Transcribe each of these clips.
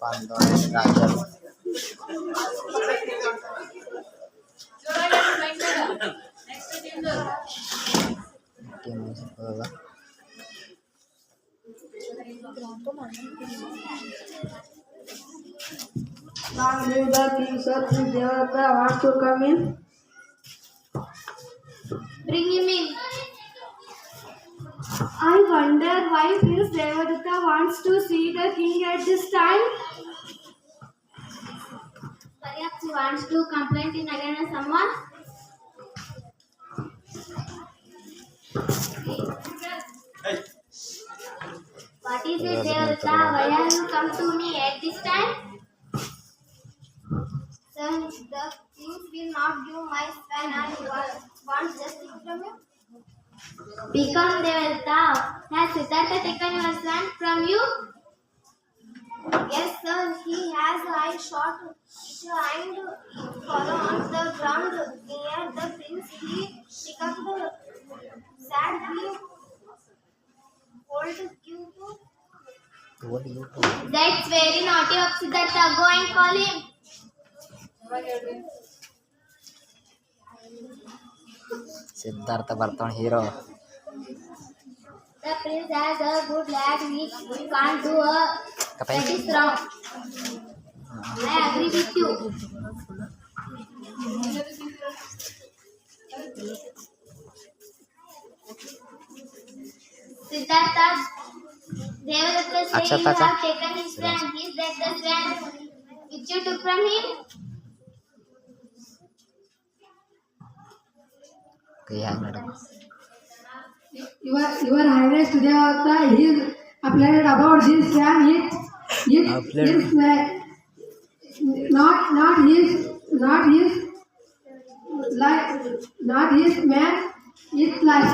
Pandora Rajas. Team music होगा. Long live the king, sir. If Devata wants to come in, Bring him in. I wonder why Prince Devadatta wants to see the king at this time. Perhaps he wants to complain in against someone. What is it, Devadatta? Why have you come to me at this time? Sir, the king will not give my son and wants justice from you. Become Devadatta. Has Siddhartha taken your son from you? Yes, sir. He has. I shot it and fall on the ground near the prince. He became sadly old due to. What you do? That's very naughty of Siddhartha. Go and call him. Siddhartha Barton hero. The prince has a good lad which can't do a. That is wrong. I agree with you. Siddhartha Devadatta said you Akshata have taken his swan. Is that the swan which you took from him? कहीं है madam. Your Highness Devata is updated about this swan. It's not his man. It's like.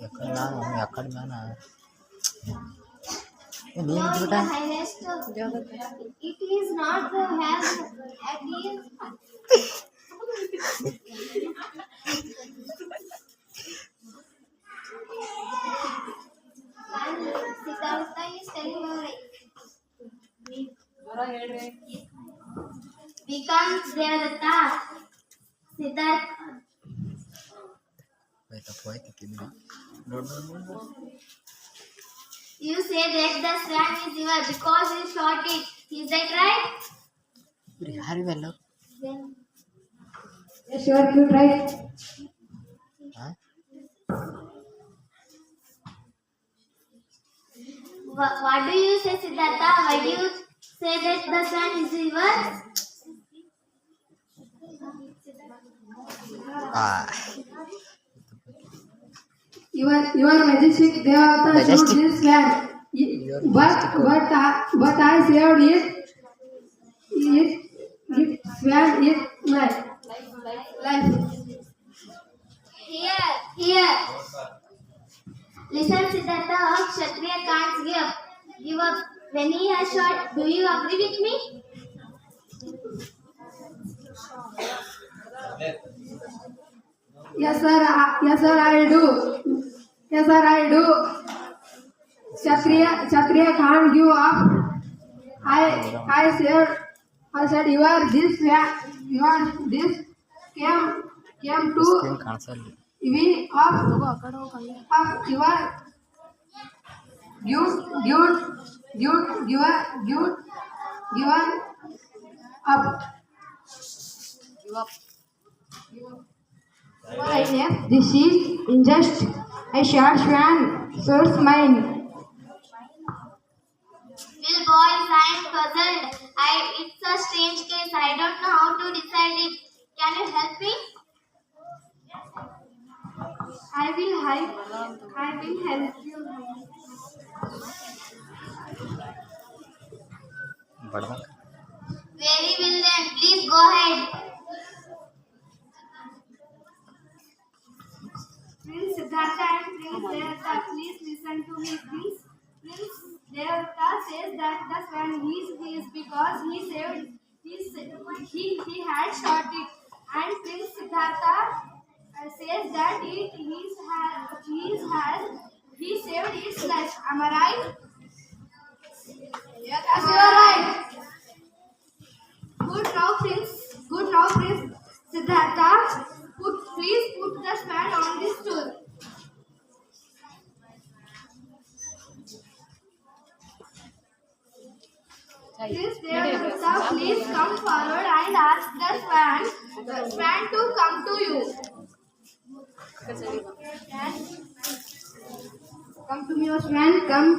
यकड़ में ना ये नहीं No, बेटा. Your Highness, it is not the have. It is. And Siddhartha is telling you becomes Devadatta. Siddhartha. वही तो पोए कि किन्हीं. You say that the swan is yours because you shot it. Is that right? हरी वेलो. Then Yes, you are good, right? हाँ. what do you say, Siddhartha? Why do you say that the swan is yours? Your Majesty Devata shoot this swan. But I saved it. It swan is life. Here. Listen, Siddhartha, a Kshatriya can't give up when he has shot. Do you agree with me? Yes, sir. I do. Yes, sir, I do. Kshatriya can't give up. I said you are this came to screen cancel. we of your given up. This is unjust. A short swan serves mine. Well, boys, I am puzzled. It's a strange case. I don't know how to decide it. Can you help me? I will help you. बढ़ा. Very well then. Please go ahead. Prince Siddhartha and Prince Devadatta, please listen to me, please. Prince Devadatta says that the swan is his because he had shot it, and Prince Siddhartha says that he saved its life. Am I right? Yes, you are right. Good now, Prince Siddhartha. Please put the swan on this stool. Prince Devadatta, please come forward and ask the swan to come to you. Come to me, O swan. Come.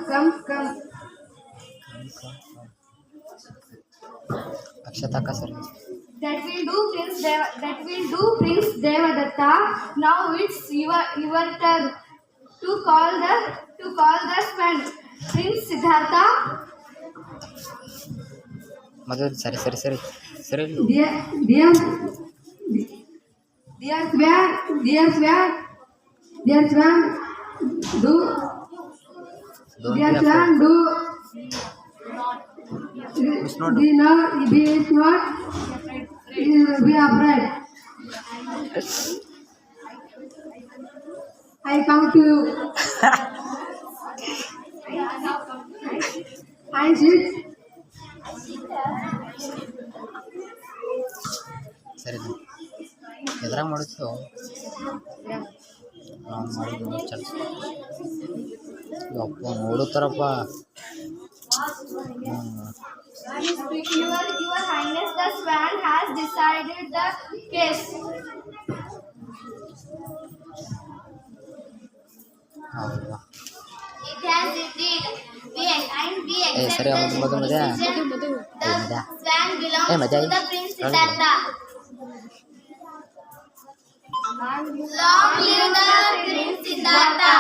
अक्षता का sir That will do, Prince Devadatta. Now it's your turn to call the swan. Prince Siddhartha. मतलब सरी Dear swan, do It's not- be afraid. I come to you. I sit. ಸರಿ ಎದ್ರಾಗ ಮಾಡಿದ್ದು ನಾವು ಮಾಡಿದ್ದು ನೋಡಿ ಚಲ ಅಪ್ಪ ನೋಡುತ್ತಾರಪ್ಪ Your Highness, the swan has decided the case. ಹೌದಾ It has indeed. We accept ಸರಿ the ಮದುವೆ decision. ಮದುವೆ The swan belongs ಮದುವೆ to the Prince Siddhartha. Long live the Prince Siddhartha.